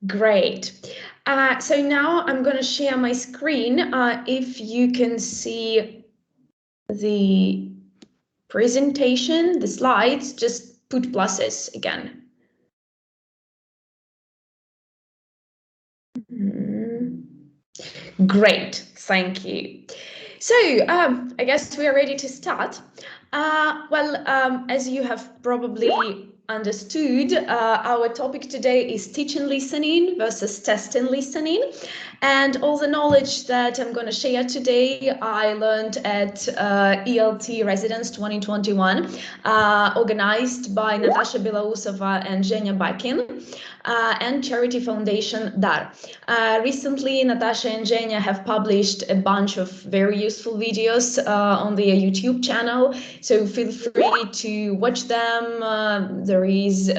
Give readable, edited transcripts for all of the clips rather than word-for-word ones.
Great. So now I'm going to share my screen. If you can see the presentation, the slides, just put pluses again. Great, thank you. So I guess we are ready to start. As you have probably understood, our topic today is teaching listening versus testing listening. And all the knowledge that I'm going to share today, I learned at ELT Residence 2021, organized by Natasha Belousova and Zhenya Bakin, and Charity Foundation DAR. Recently, Natasha and Zhenya have published a bunch of very useful videos on their YouTube channel, so feel free to watch them. There is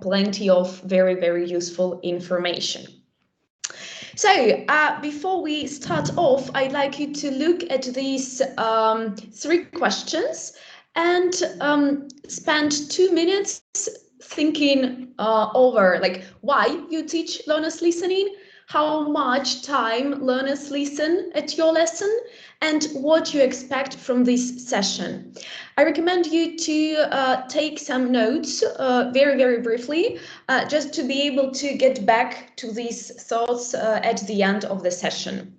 plenty of very, very useful information. So before we start off, I'd like you to look at these 3 questions and spend 2 minutes thinking over why you teach learners listening, how much time learners listen at your lesson, and what you expect from this session. I recommend you to take some notes very, very briefly, just to be able to get back to these thoughts at the end of the session.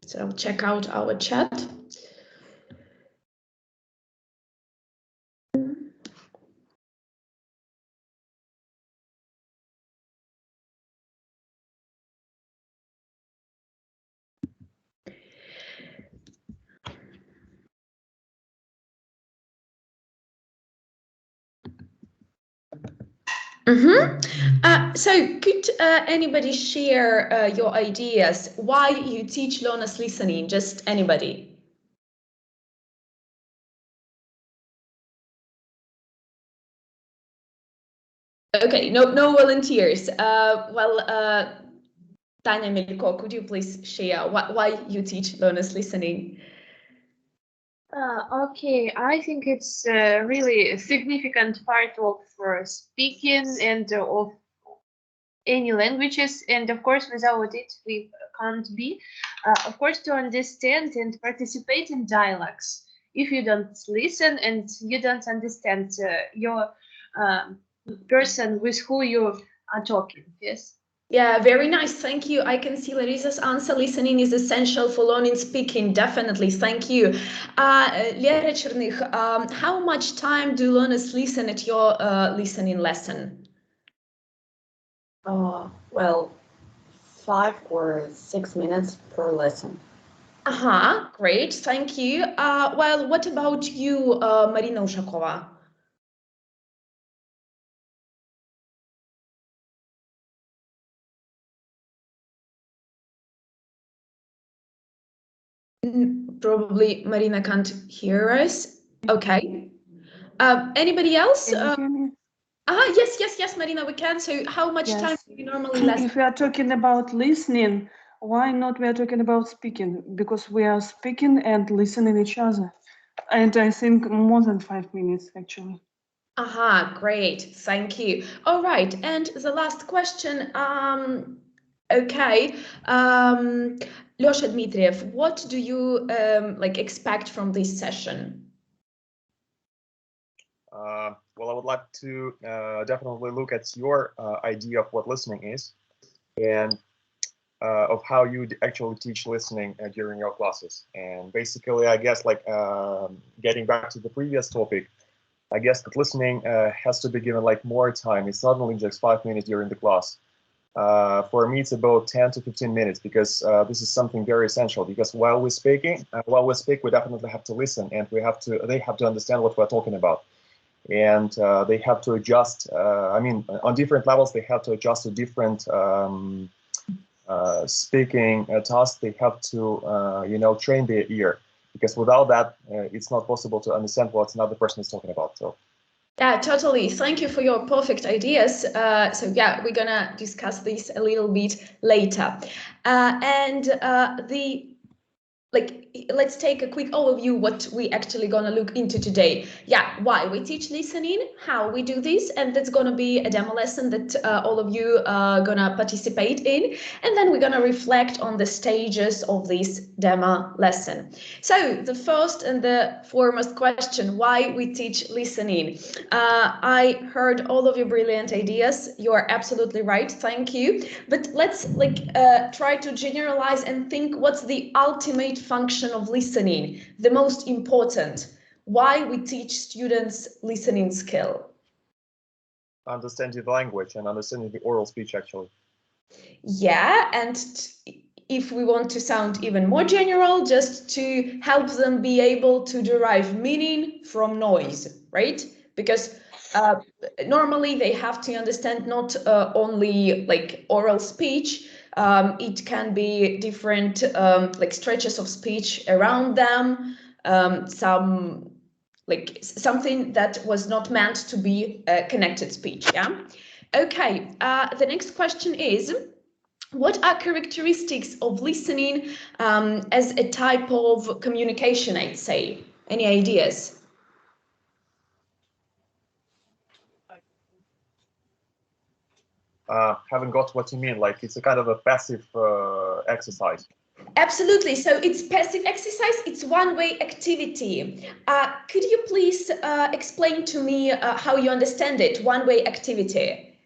So check out our chat. So could anybody share your ideas why you teach learners listening? Just anybody. Okay, no volunteers. Tanya Milko, could you please share why you teach learners listening? Okay, I think it's really a significant part of speaking and of any languages, and of course without it we can't be. Of course, to understand and participate in dialogues. If you don't listen and you don't understand your person with who you are talking, yes. Yeah, very nice. Thank you. I can see Larissa's answer. Listening is essential for learning speaking. Definitely. Thank you. Lera Chernych, how much time do learners listen at your listening lesson? Well, 5 or 6 minutes per lesson. Great. Thank you. Well, what about you, Marina Ushakova? Probably Marina can't hear us. Okay. Anybody else? Can you hear me? Yes, Marina, we can. So how much time do you normally listen? If we are talking about listening, why not we are talking about speaking? Because we are speaking and listening each other. And I think more than 5 minutes, actually. Great. Thank you. All right. And the last question. Okay. Lyosha Dmitriev, what do you expect from this session? Well, I would like to definitely look at your idea of what listening is and of how you actually teach listening during your classes. And basically, I guess getting back to the previous topic, I guess that listening has to be given more time. It's not only just 5 minutes during the class. For me, it's about 10 to 15 minutes because this is something very essential. Because while we speak, we definitely have to listen, and they have to understand what we're talking about, and they have to adjust. On different levels, they have to adjust to different speaking tasks. They have to, train their ear, because without that, it's not possible to understand what another person is talking about. So. Yeah, totally. Thank you for your perfect ideas. So yeah, we're gonna discuss this a little bit later. Let's take a quick overview what we actually gonna look into today. Yeah, why we teach listening, how we do this, and that's gonna be a demo lesson that all of you are gonna participate in, and then we're gonna reflect on the stages of this demo lesson. So the first and the foremost question, why we teach listening. I heard all of your brilliant ideas. You are absolutely right, thank you. But let's try to generalize and think what's the ultimate function of listening, the most important, why we teach students listening skill. Understanding the language and understanding the oral speech, actually. Yeah, and if we want to sound even more general, just to help them be able to derive meaning from noise, right? Because normally they have to understand not only like oral speech, it can be different like stretches of speech around them, something that was not meant to be connected speech. Yeah. Okay. The next question is, what are characteristics of listening as a type of communication, I'd say? Any ideas? Haven't got what you mean. Like it's a kind of a passive exercise. Absolutely. So it's passive exercise. It's one-way activity. Could you please explain to me how you understand it, one-way activity?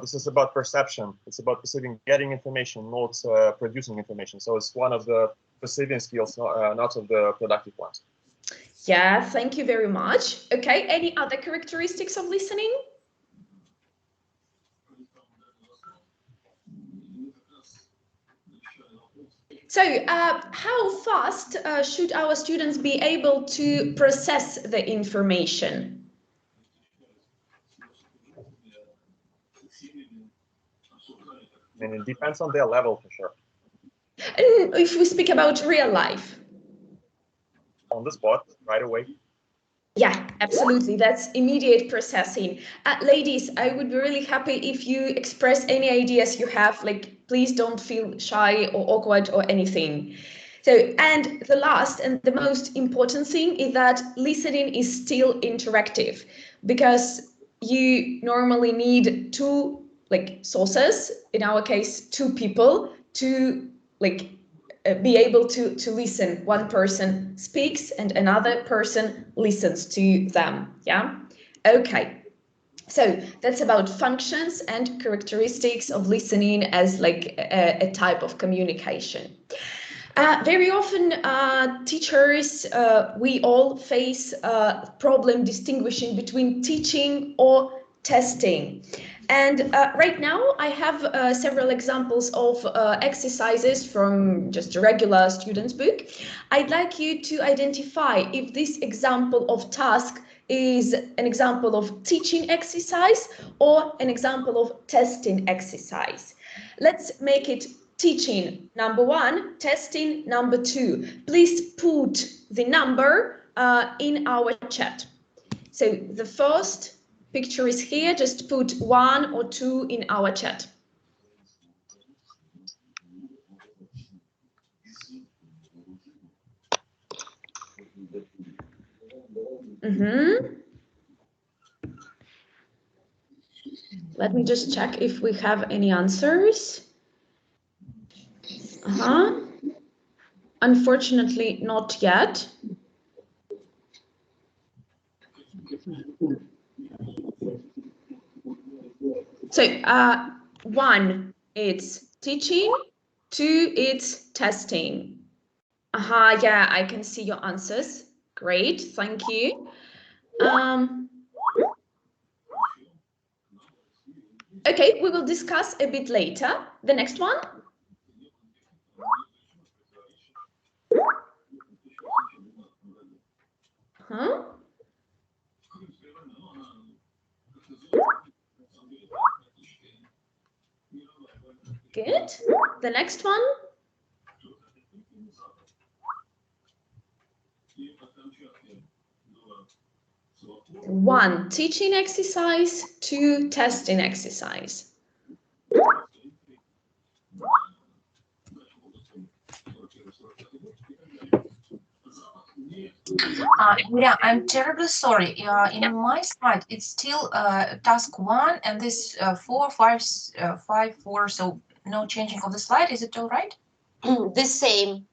This is about perception. It's about perceiving, getting information, not producing information. So it's one of the perceiving skills, not of the productive ones. Yeah, thank you very much. Okay, any other characteristics of listening? So how fast should our students be able to process the information? And it depends on their level for sure. And if we speak about real life? On the spot, right away. Yeah, absolutely. That's immediate processing. Ladies, I would be really happy if you express any ideas you have. Like, please don't feel shy or awkward or anything. So, and the last and the most important thing is that listening is still interactive, because you normally need two sources, in our case, two people, to be able to listen. One person speaks and another person listens to them. Yeah. Okay. So that's about functions and characteristics of listening as a type of communication. Very often, teachers, we all face a problem distinguishing between teaching or testing. And right now, I have several examples of exercises from just a regular student's book. I'd like you to identify if this example of task is an example of teaching exercise or an example of testing exercise. Let's make it teaching number 1, testing number 2. Please put the number in our chat. So the first picture is here. Just put 1 or 2 in our chat. Let me just check if we have any answers. Unfortunately, not yet. So 1, it's teaching. 2, it's testing. Yeah, I can see your answers. Great, thank you. Okay, we will discuss a bit later. The next one. Good. The next one. 1, teaching exercise, 2, testing exercise. Yeah, I'm terribly sorry. In my slide, it's still task 1 and this 4, 5, 5, 4. So no changing of the slide. Is it all right? The same.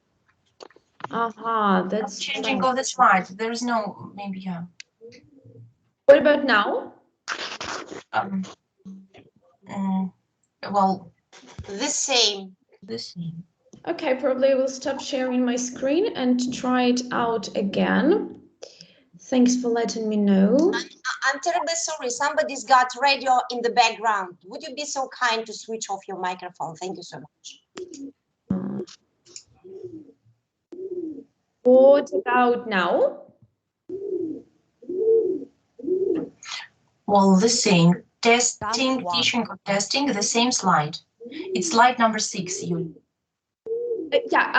That's Changing of the slide. There is no, maybe, yeah. What about now? Well, The same. the same. Okay, probably I will stop sharing my screen and try it out again. Thanks for letting me know. I'm terribly sorry. Somebody's got radio in the background. Would you be so kind to switch off your microphone? Thank you so much. What about now? Well, the same. Testing, teaching, or testing, the same slide. It's slide number 6. Yeah,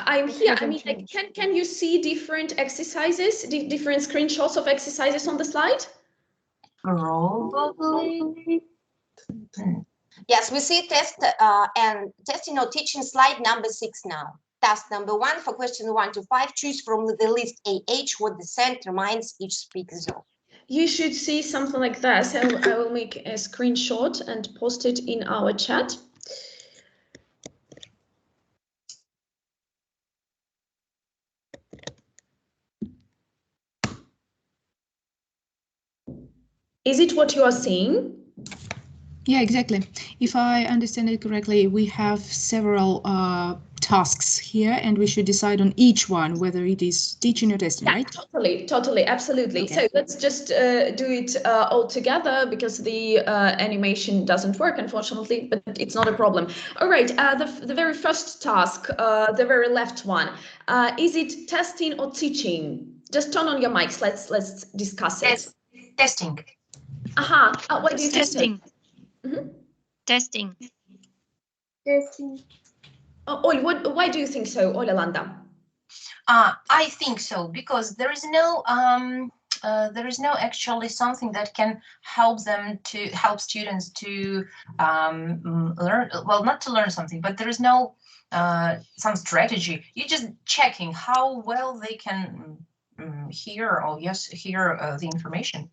I'm here. I mean, like, can you see different exercises, different screenshots of exercises on the slide? Probably. Yes, we see test and testing or teaching slide number 6 now. Task number 1 for question 1 to 5. Choose from the list AH what the center reminds each speaker of. You should see something like this. I will make a screenshot and post it in our chat. Is it what you are seeing? Yeah, exactly. If I understand it correctly, we have several tasks here, and we should decide on each one whether it is teaching or testing, Yeah, right? totally, absolutely. Okay. So let's just do it all together because the animation doesn't work, unfortunately, but it's not a problem. All right, the very first task, the very left one, is it testing or teaching? Just turn on your mics. Let's discuss it. Testing. What do you think? Testing. Testing. Ol, why do you think so, Olalanda? I think so because there is no actually something that can help students to learn. Well, not to learn something, but there is no some strategy. You're just checking how well they can hear the information.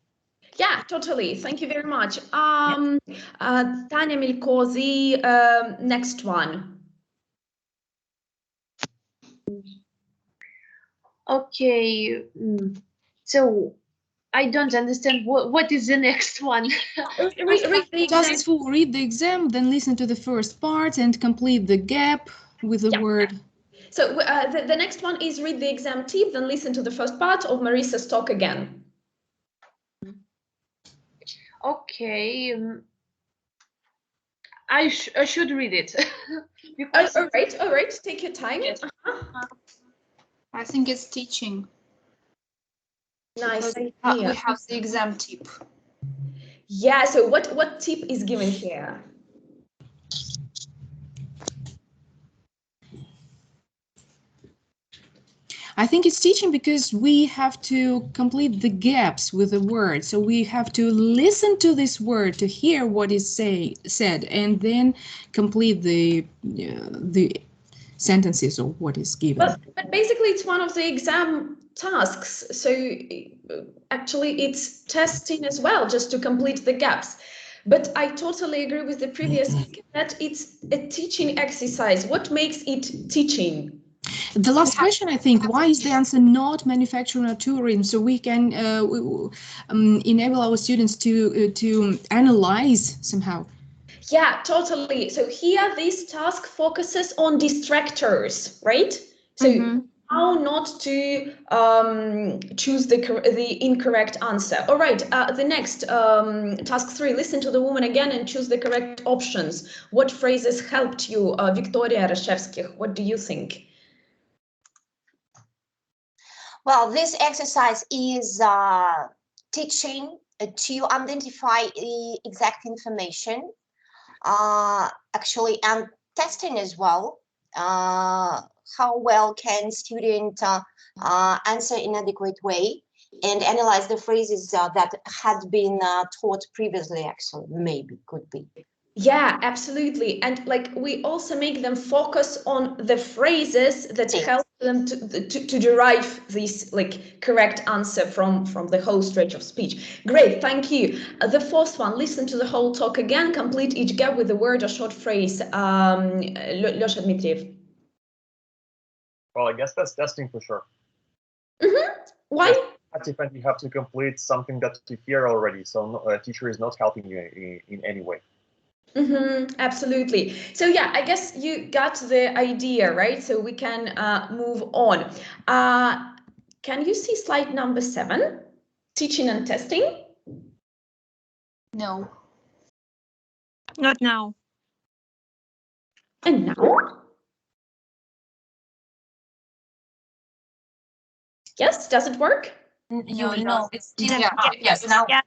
Yeah, totally. Thank you very much. Tanya Milko, the next one. Okay. So I don't understand what is the next one. Just read the exam, then listen to the first part and complete the gap with the word. So the next one is read the exam tip, then listen to the first part of Marissa's talk again. Okay. I should read it. Because all right. Take your time. Yes. I think it's teaching. Nice. We have the exam tip. Yeah. So what tip is given here? I think it's teaching because we have to complete the gaps with the word. So we have to listen to this word to hear what is said, and then complete the sentences or what is given. But basically, it's one of the exam tasks. So actually, it's testing as well, just to complete the gaps. But I totally agree with the previous speaker that it's a teaching exercise. What makes it teaching? The last question, I think, why is the answer not manufacturing or touring? So we can enable our students to analyze somehow. Yeah, totally. So here, this task focuses on distractors, right? So how not to choose the incorrect answer. All right, the next, task 3, listen to the woman again and choose the correct options. What phrases helped you, Victoria Rashevskih? What do you think? Well, this exercise is teaching to identify the exact information, actually, and testing as well. How well can student answer in an adequate way? and analyze the phrases that had been taught previously, actually, maybe, could be. Yeah, absolutely. And like we also make them focus on the phrases that help them to derive this like correct answer from the whole stretch of speech. Great, thank you. The fourth one, listen to the whole talk again, complete each gap with a word or short phrase. Lyosha Dmitriev. Well, I guess that's testing for sure. Why? And you have to complete something that you hear already, so a teacher is not helping you in any way. Absolutely. So yeah, I guess you got the idea, right? So we can move on. Can you see slide number 7? Teaching and testing? No. Not now. And now? Yes, does it work? No, it's didn't. Yeah. Yes, now. Yeah.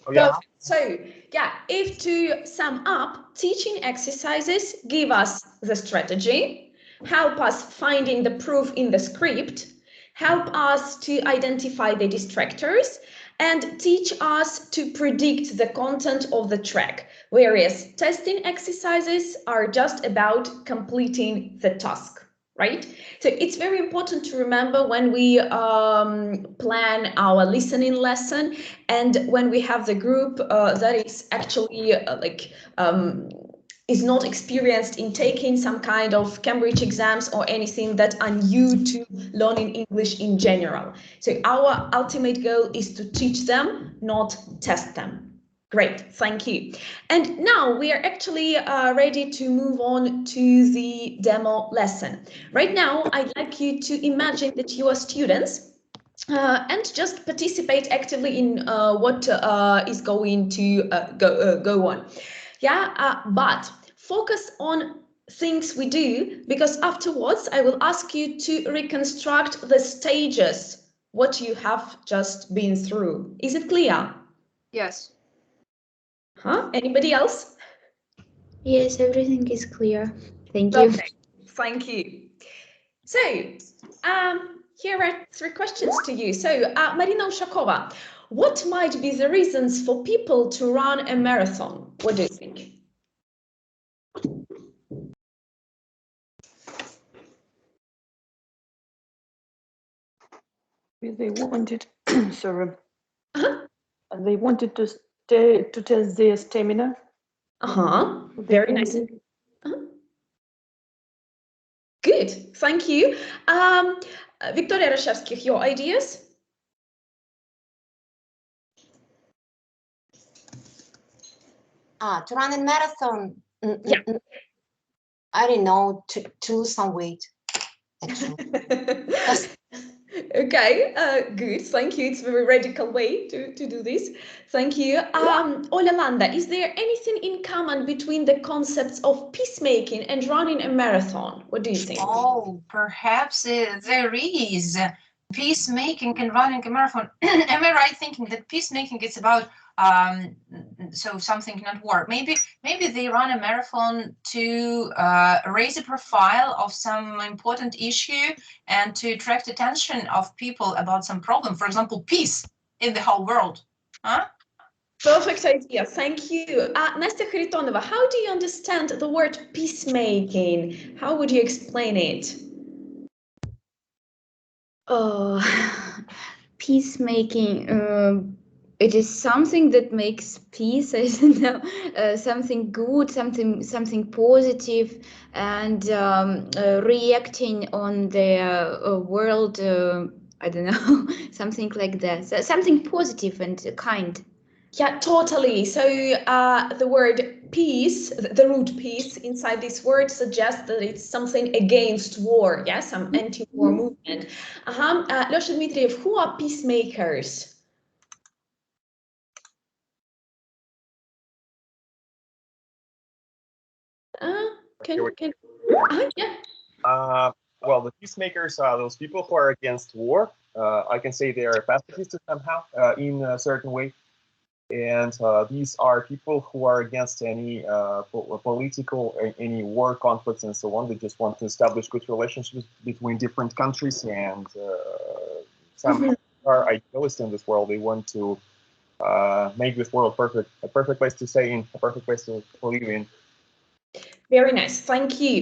Oh, yeah. So yeah, if to sum up, teaching exercises give us the strategy, help us finding the proof in the script, help us to identify the distractors, and teach us to predict the content of the track, whereas testing exercises are just about completing the task. Right? So it's very important to remember when we plan our listening lesson and when we have the group that is actually is not experienced in taking some kind of Cambridge exams or anything that are new to learning English in general. So our ultimate goal is to teach them, not test them. Great, thank you. And now we are actually ready to move on to the demo lesson. Right now, I'd like you to imagine that you are students and just participate actively in what is going to go on. Yeah, but focus on things we do, because afterwards I will ask you to reconstruct the stages, what you have just been through. Is it clear? Yes. Anybody else? Yes, everything is clear. Thank you. Okay, thank you. So, here are 3 questions to you. So, Marina Ushakova, what might be the reasons for people to run a marathon? What do you think? They wanted, sorry, they wanted to test their stamina. Very nice. Good, thank you. Victoria Rashevskих, your ideas? To run a marathon, Yeah. I don't know, to lose some weight, actually. Okay, good, thank you. It's a very radical way to do this. Thank you. Ola Landa, is there anything in common between the concepts of peacemaking and running a marathon? What do you think? Oh, perhaps there is. Peacemaking and running a marathon. Am I right thinking that peacemaking is about so something not work? Maybe they run a marathon to raise a profile of some important issue and to attract attention of people about some problem. For example, peace in the whole world. Perfect idea, thank you. Nastya Kharitonova, how do you understand the word peacemaking? How would you explain it? Peacemaking, it is something that makes peace, I don't know, something good, something positive, and reacting on the world, I don't know, something like that, something positive and kind. Yeah, totally. So the word peace, the root peace inside this word suggests that it's something against war, yeah, some anti-war movement. Lyosha Dmitriev, who are peacemakers? Yeah. Well, the peacemakers are those people who are against war. I can say they are pacifists somehow in a certain way. And these are people who are against any political, any war conflicts and so on. They just want to establish good relationships between different countries and somehow are idealists in this world. They want to make this world perfect, a perfect place to stay in, a perfect place to live in. Very nice, thank you.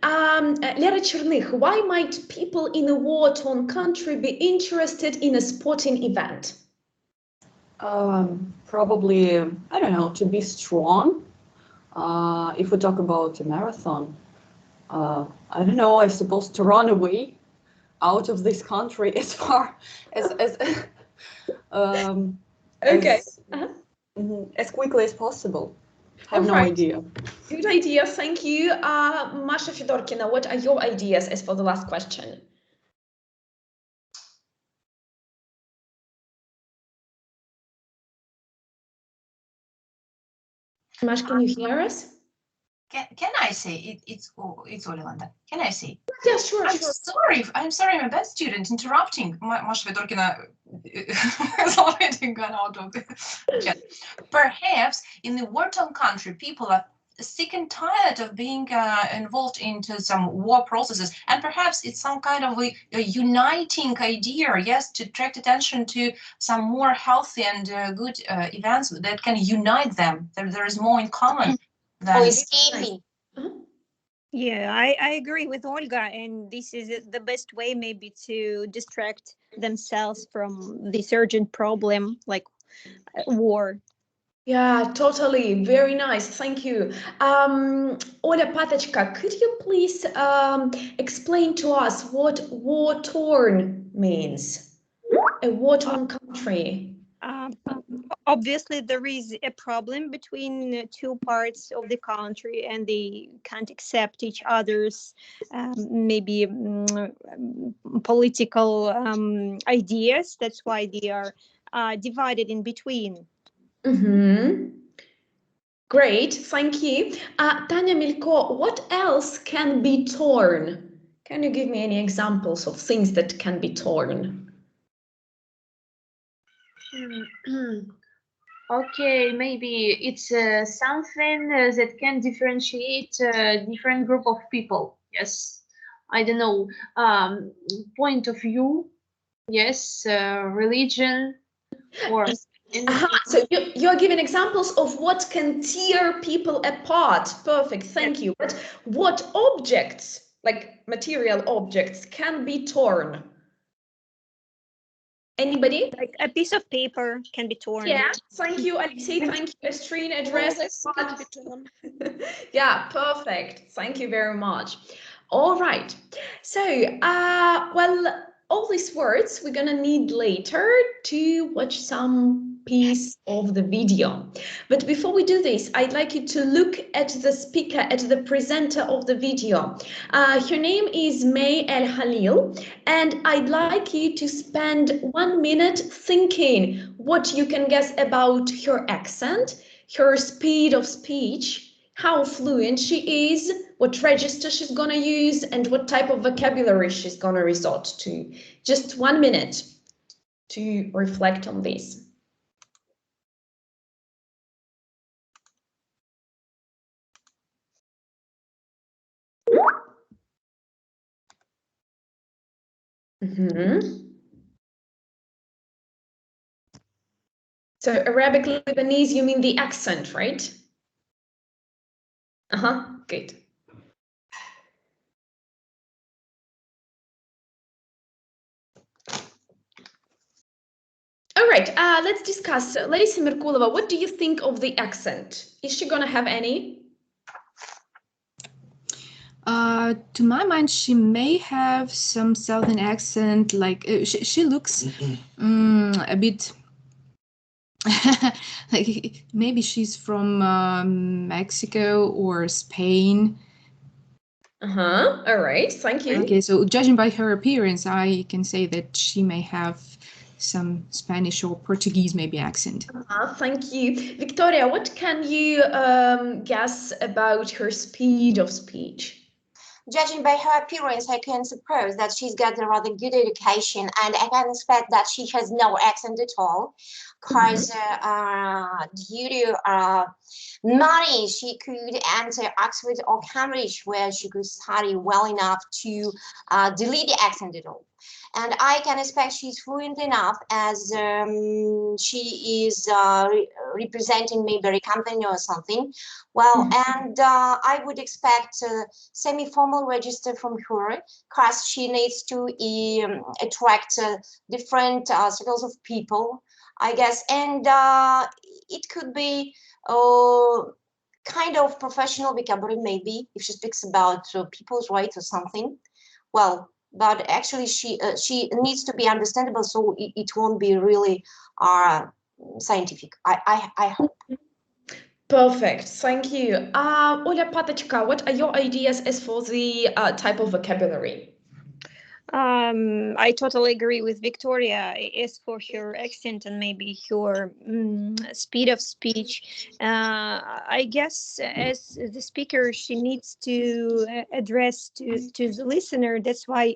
Lera Chernych, why might people in a war-torn country be interested in a sporting event? Probably, I don't know, to be strong. If we talk about a marathon, I don't know, I suppose to run away out of this country as far as Okay. as quickly as possible. I have no idea. Good idea, thank you. Masha Fedorkina, what are your ideas as for the last question? Mash, can you hear us? Can I say it's Olilanda? Can I say? Yeah, sure. I'm sorry, I'm a bad student interrupting. Masha Fedorkina has already gone out of the chat. Perhaps in the war-torn country, people are sick and tired of being involved into some war processes, and perhaps it's some kind of a uniting idea, yes, to attract attention to some more healthy and good events that can unite them. There is more in common. Escaping. Yeah, I agree with Olga, and this is the best way maybe to distract themselves from this urgent problem like war. Yeah, totally. Very nice. Thank you. Oля Patachka, could you please explain to us what war-torn means? A war-torn country. Obviously, there is a problem between two parts of the country, and they can't accept each other's maybe political ideas. That's why they are divided in between. Great, thank you. Tanya Milko, what else can be torn? Can you give me any examples of things that can be torn? Okay, maybe it's something that can differentiate different group of people. Yes, I don't know, point of view. Yes, religion, or So you're giving examples of what can tear people apart. Perfect, thank you. But what objects, like material objects, can be torn? Anybody? Like a piece of paper can be torn. Yeah, thank you, Alexei. Thank you, Estrin. Address can be torn. Yeah, perfect. Thank you very much. All right. So, well, all these words we're gonna need later to watch some piece of the video. But before we do this, I'd like you to look at the speaker, at the presenter of the video. Her name is May El Halil, and I'd like you to spend 1 minute thinking what you can guess about her accent, her speed of speech, how fluent she is, what register she's gonna use, and what type of vocabulary she's gonna resort to. Just 1 minute to reflect on this. So Arabic Lebanese, you mean the accent, right? Good. All right, let's discuss. Larissa Merkulova, what do you think of the accent? Is she gonna have any? To my mind, she may have some southern accent, like she looks a bit like maybe she's from Mexico or Spain. All right, thank you. Okay, so judging by her appearance, I can say that she may have some Spanish or Portuguese maybe accent. Thank you. Victoria, what can you guess about her speed of speech? Judging by her appearance, I can suppose that she's got a rather good education, and I can expect that she has no accent at all. because due to money, she could enter Oxford or Cambridge, where she could study well enough to delete the accent at all. And I can expect she's fluent enough, as she is representing maybe a company or something. Well, and I would expect semi-formal register from her, because she needs to attract different circles of people, I guess. And it could be kind of professional vocabulary, maybe, if she speaks about people's rights or something. Well, but actually she needs to be understandable, so it won't be really scientific. I hope. Perfect, thank you. Oля Patachka, what are your ideas as for the type of vocabulary? I totally agree with Victoria. As for her accent and maybe her speed of speech, I guess as the speaker, she needs to address to the listener. That's why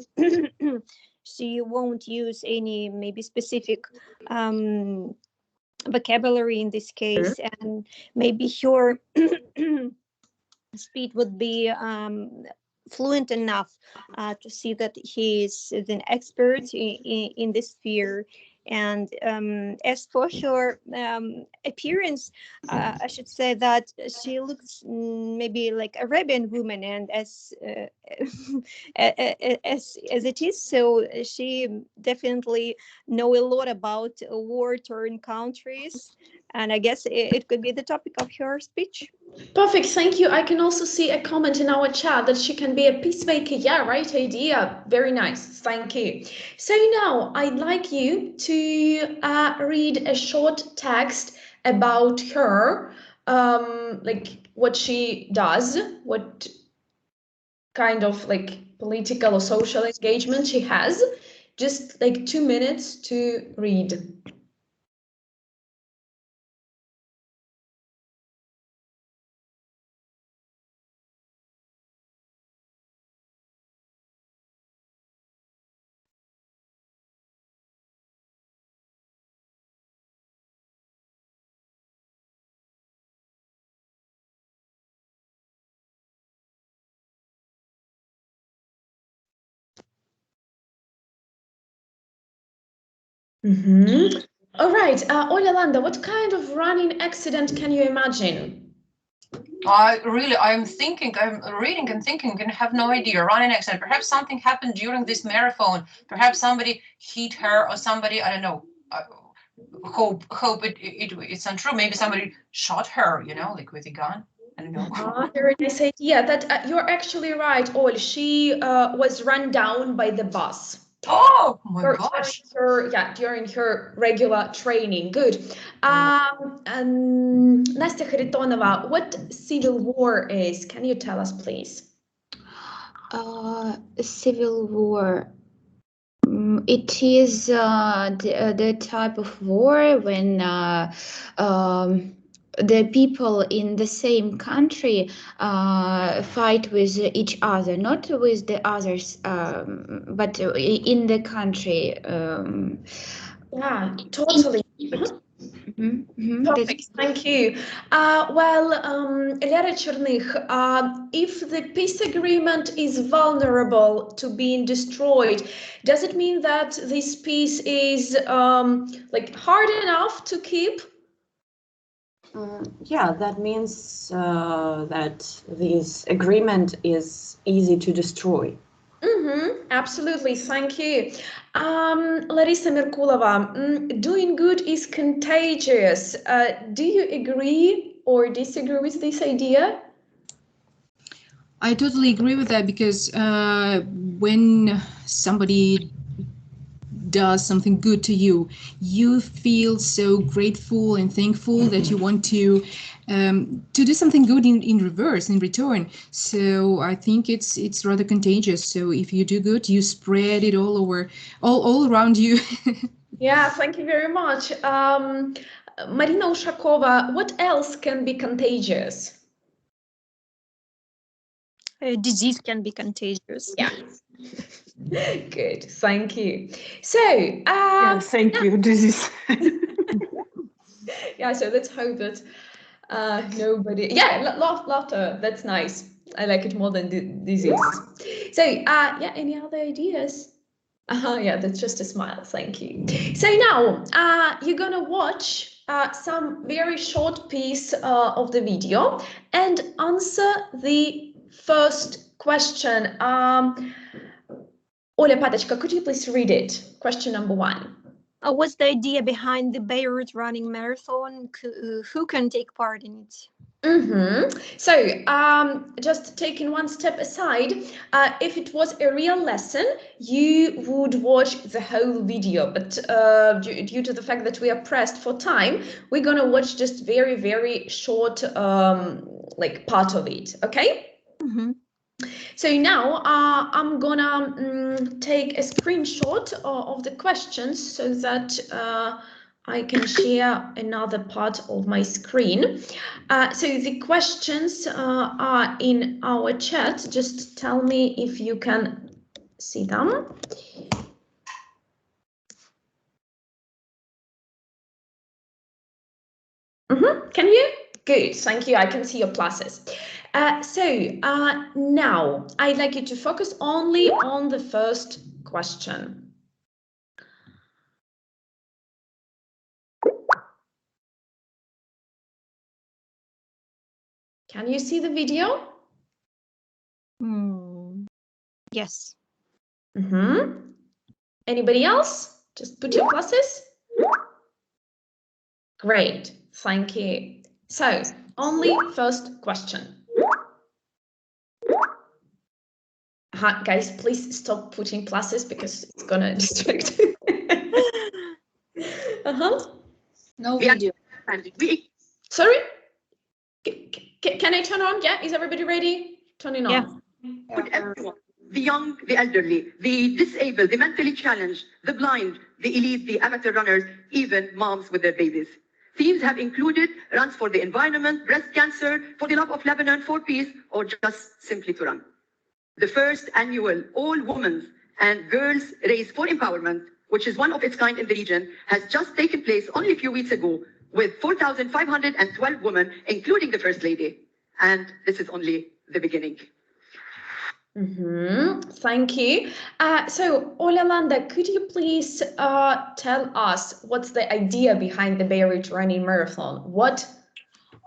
she won't use any maybe specific vocabulary in this case, and maybe her speed would be fluent enough to see that he is an expert in this sphere. And as for her appearance, I should say that she looks maybe like Arabian woman, and as it is, so she definitely know a lot about war-torn countries, and I guess it could be the topic of her speech. Perfect, thank you. I can also see a comment in our chat that she can be a peacemaker. Yeah, right idea. Very nice, thank you. So now I'd like you to read a short text about her, like what she does, what kind of like political or social engagement she has. Just like 2 minutes to read. All right, Ola, what kind of running accident can you imagine? I'm reading and thinking and have no idea. Running accident. Perhaps something happened during this marathon. Perhaps somebody hit her or somebody, I don't know. Hope it's untrue. Maybe somebody shot her, you know, like with a gun. I don't know. Very nice idea. That you're actually right, Ol. She was run down by the bus. Oh my gosh. During her regular training. Good. Nastya Kharitonova, what civil war is? Can you tell us, please? Civil war. It is the type of war when the people in the same country fight with each other, not with the others, but in the country. Yeah, totally. Perfect, thank you. Lera Chernych, if the peace agreement is vulnerable to being destroyed, does it mean that this peace is like hard enough to keep? Yeah, that means that this agreement is easy to destroy. Absolutely, thank you. Larissa Merkulova, doing good is contagious. Do you agree or disagree with this idea? I totally agree with that, because when somebody does something good to you, you feel so grateful and thankful that you want to do something good in reverse, in return. So I think it's rather contagious. So if you do good, you spread it all over, all around you. Yeah, thank you very much. Marina Ushakova, what else can be contagious? Disease can be contagious. Yeah. Good, thank you. So, yeah, thank you. This is Yeah, so let's hope that nobody. Yeah, laughter. That's nice. I like it more than disease. So, yeah, any other ideas? Yeah, that's just a smile. Thank you. So now you're gonna watch some very short piece of the video and answer the first question. Oля Patochka, could you please read it? Question number 1. What's the idea behind the Beirut running marathon? Who can take part in it? So just taking one step aside, if it was a real lesson, you would watch the whole video, but due to the fact that we are pressed for time, we're gonna watch just very, very short like part of it, okay? So now I'm gonna take a screenshot of the questions so that I can share another part of my screen. So the questions are in our chat. Just tell me if you can see them. Can you? Good, thank you. I can see your pluses. So now I'd like you to focus only on the first question. Can you see the video? Yes. Anybody else? Just put your pluses. Great, thank you. So only first question. Guys, please stop putting pluses because it's gonna distract. No video. Sorry? Can I turn on? Yeah, is everybody ready? Turning on. Everyone, the young, the elderly, the disabled, the mentally challenged, the blind, the elite, the amateur runners, even moms with their babies. Themes have included runs for the environment, breast cancer, for the love of Lebanon, for peace, or just simply to run. The first annual all-women's and girls race for empowerment, which is one of its kind in the region, has just taken place only a few weeks ago with 4,512 women, including the First Lady. And this is only the beginning. Thank you. So, Olalanda, could you please tell us what's the idea behind the Beirut running marathon? What?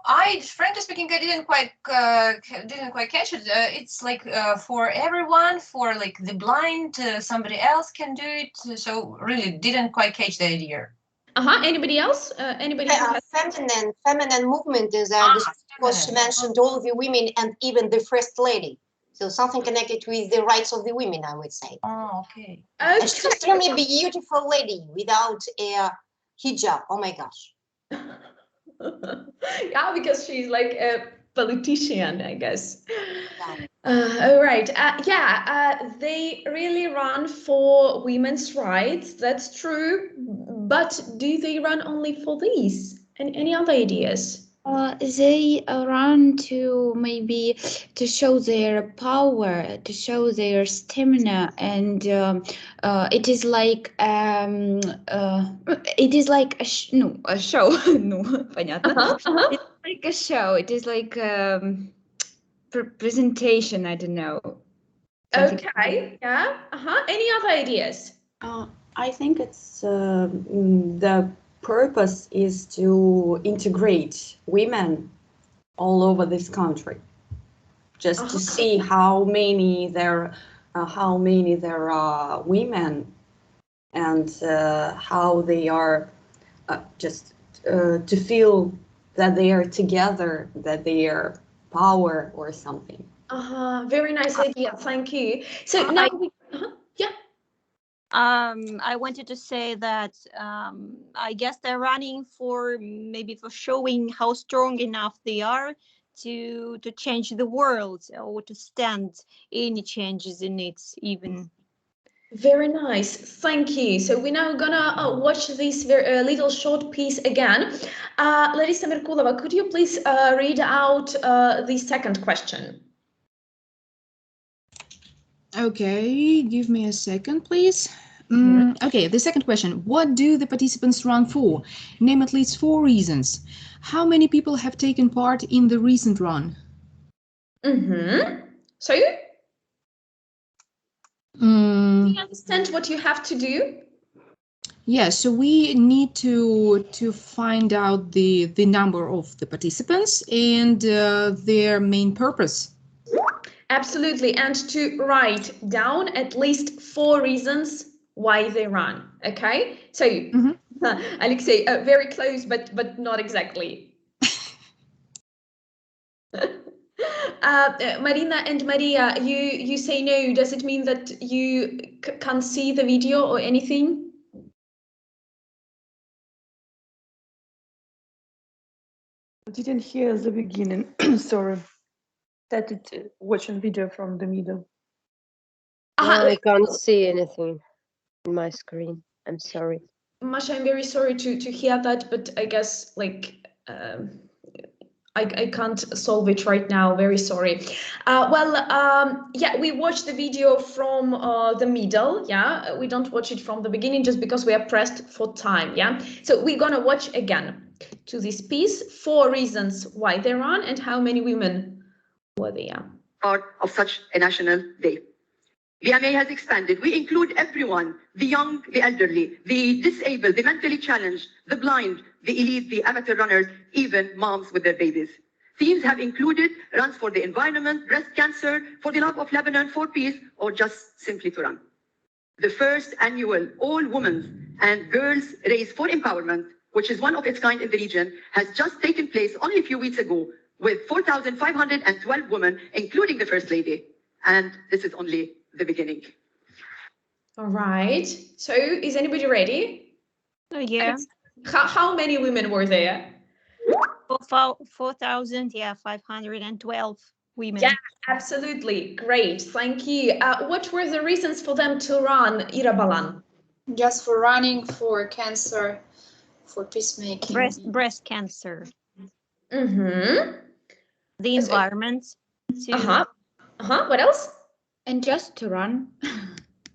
Frankly speaking, I didn't quite catch it. It's like for everyone, for like the blind, somebody else can do it. So really didn't quite catch the idea. Anybody else? Anybody else? Feminine movement is because she mentioned all the women and even the First Lady. So something connected with the rights of the women, I would say. Oh, okay. And she's extremely beautiful lady without a hijab. Oh my gosh. Yeah, because she's like a politician, I guess. All right. They really run for women's rights. That's true. But do they run only for these? And any other ideas? They run to maybe to show their power, to show their stamina, and it is like a show. No, понятно. It's like a show. It is like presentation. I don't know. Okay. Yeah. Any other ideas? I think it's the purpose is to integrate women all over this country, just to see how many there are women, and how they are just to feel that they are together, that they are power or something. Very nice idea. Thank you. So now I wanted to say that I guess they're running for showing how strong enough they are to change the world or to stand any changes in it even. Very nice. Thank you. So we're now gonna watch this very little short piece again. Larissa Merkulova, could you please read out the second question? Okay, give me a second, please. Okay, the second question. What do the participants run for? Name at least 4 reasons. How many people have taken part in the recent run? So, do you understand what you have to do? Yeah, so we need to find out the number of the participants and their main purpose. Absolutely, and to write down at least 4 reasons why they run. Okay, so Alexei, very close, but not exactly. Marina and Maria, you say no. Does it mean that you can't see the video or anything? I didn't hear the beginning. Sorry. Started watching video from the middle. I can't see anything in my screen. I'm sorry. Masha, I'm very sorry to hear that, but I guess like I can't solve it right now. Very sorry. Yeah, we watched the video from the middle. Yeah, we don't watch it from the beginning just because we are pressed for time. Yeah, so we're gonna watch again to this piece 4 reasons why they run and how many women were there. Part of such a national day. VMA has expanded. We include everyone, the young, the elderly, the disabled, the mentally challenged, the blind, the elite, the amateur runners, even moms with their babies. Themes have included runs for the environment, breast cancer, for the love of Lebanon, for peace, or just simply to run. The first annual All Women's and Girls Race for Empowerment, which is one of its kind in the region, has just taken place only a few weeks ago with 4,512 women, including the First Lady. And this is only the beginning. All right. So is anybody ready? Yeah. How many women were there? 4,512 women. Yeah, absolutely. Great. Thank you. What were the reasons for them to run, Ira Balan? Just for running, for cancer, for peacemaking. Breast cancer. The environment. What else? And just to run.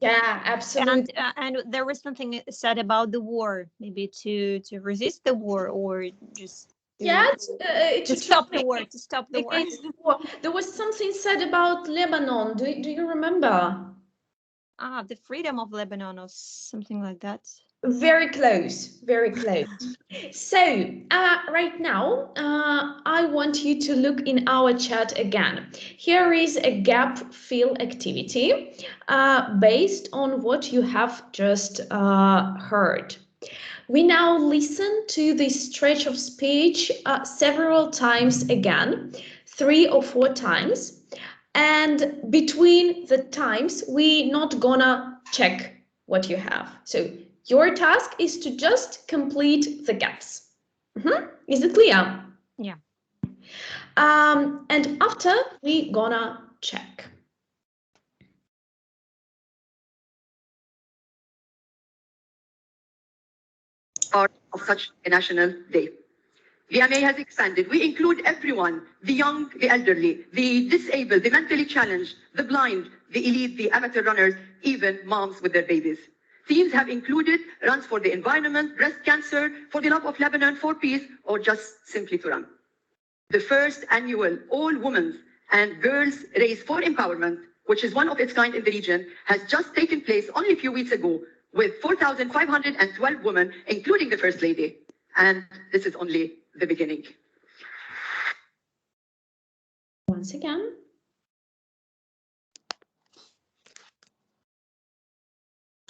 Yeah, absolutely. And there was something said about the war, maybe to resist the war or just to stop the war. Against the war. There was something said about Lebanon. Do you remember? The freedom of Lebanon or something like that. Very close, very close. So right now, I want you to look in our chat again. Here is a gap fill activity based on what you have just heard. We now listen to this stretch of speech several times again, 3 or 4 times. And between the times, we're not gonna check what you have. So your task is to just complete the gaps. Is it clear? Yeah. And after, we're gonna check. Part of such a national day. VMA has expanded. We include everyone, the young, the elderly, the disabled, the mentally challenged, the blind, the elite, the amateur runners, even moms with their babies. Themes have included runs for the environment, breast cancer, for the love of Lebanon, for peace, or just simply to run. The first annual All Women's and Girls Race for Empowerment, which is one of its kind in the region, has just taken place only a few weeks ago with 4,512 women, including the First Lady. And this is only the beginning. Once again.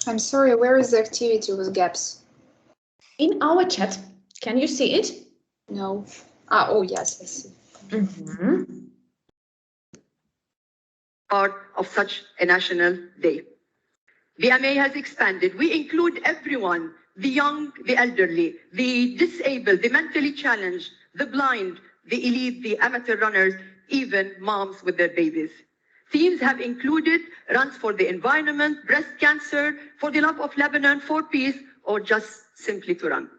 I'm sorry, where is the activity with gaps? In our chat. Can you see it? No. Oh, yes, I see. Part of such a national day. VMA has expanded. We include everyone, the young, the elderly, the disabled, the mentally challenged, the blind, the elite, the amateur runners, even moms with their babies. Themes have included runs for the environment, breast cancer, for the love of Lebanon, for peace, or just simply to run.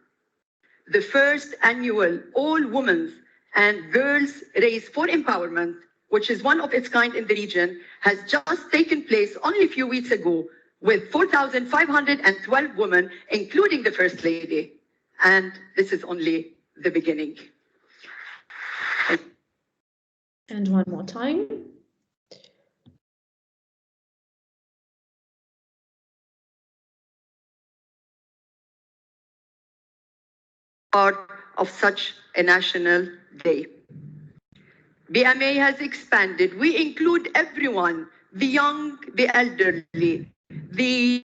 The first annual All Women's and Girls Race for Empowerment, which is one of its kind in the region, has just taken place only a few weeks ago with 4,512 women, including the First Lady. And this is only the beginning. And one more time. Part of such a national day. BMA has expanded. We include everyone, the young, the elderly, the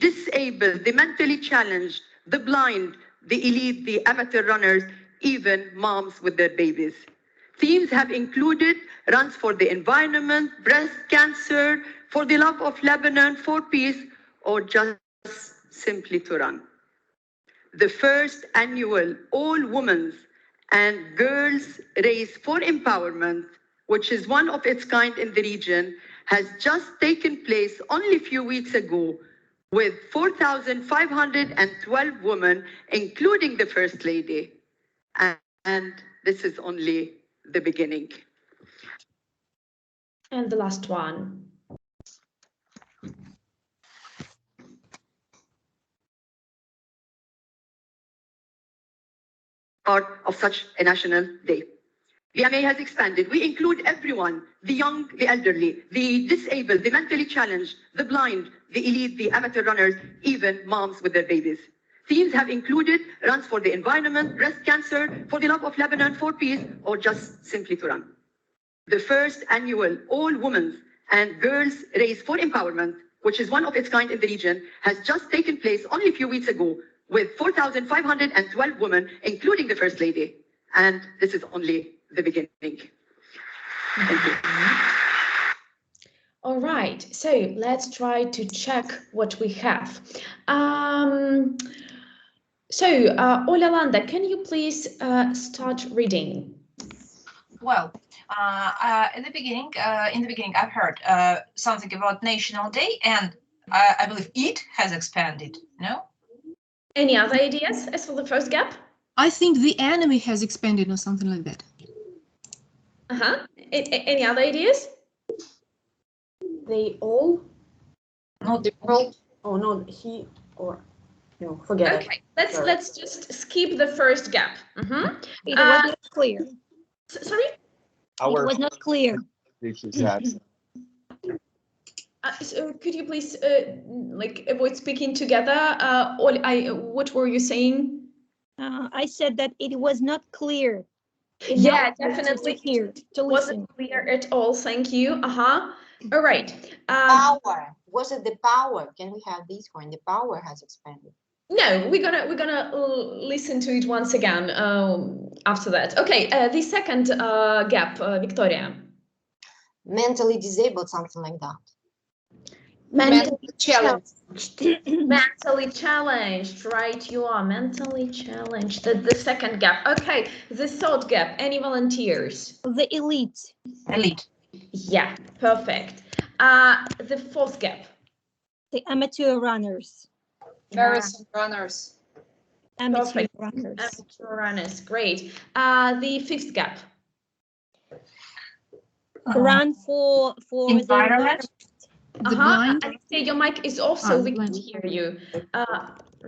disabled, the mentally challenged, the blind, the elite, the amateur runners, even moms with their babies. Themes have included runs for the environment, breast cancer, for the love of Lebanon, for peace, or just simply to run. The first annual All Women's and Girls Race for Empowerment, which is one of its kind in the region, has just taken place only a few weeks ago, with 4,512 women, including the First Lady. And this is only the beginning. And the last one. Part of such a national day. BMA has expanded. We include everyone, the young, the elderly, the disabled, the mentally challenged, the blind, the elite, the amateur runners, even moms with their babies. Themes have included runs for the environment, breast cancer, for the love of Lebanon, for peace, or just simply to run. The first annual All Women's and Girls Race for Empowerment, which is one of its kind in the region, has just taken place only a few weeks ago, with 4,512 women, including the First Lady. And this is only the beginning. Thank you. All right, so let's try to check what we have. Olalanda, can you please start reading? Well, in the beginning, I've heard something about National Day, and I believe it has expanded. No? Any other ideas as for the first gap? I think the enemy has expanded or something like that. Any other ideas? They all? Not the world? Oh no, he or no, forget it. Okay, let's just skip the first gap. It was not clear. Sorry? It was not clear. So could you please avoid speaking together? What were you saying? I said that it was not clear. Yeah, definitely. To listen. Wasn't clear at all. Thank you. All right. Power. Was it the power? Can we have this one? The power has expanded. No, we're gonna listen to it once again after that. Okay. The second gap, Victoria. Mentally disabled, something like that. Mentally challenged. Mentally challenged, right? You are mentally challenged. The second gap. Okay, the third gap. Any volunteers? The elite. Elite. Yeah, perfect. The fourth gap. The amateur runners. Marathon runners. Amateur runners. Amateur runners, great. The fifth gap. Run for environment. The blind. Alexei, your mic is off, so we can't hear you.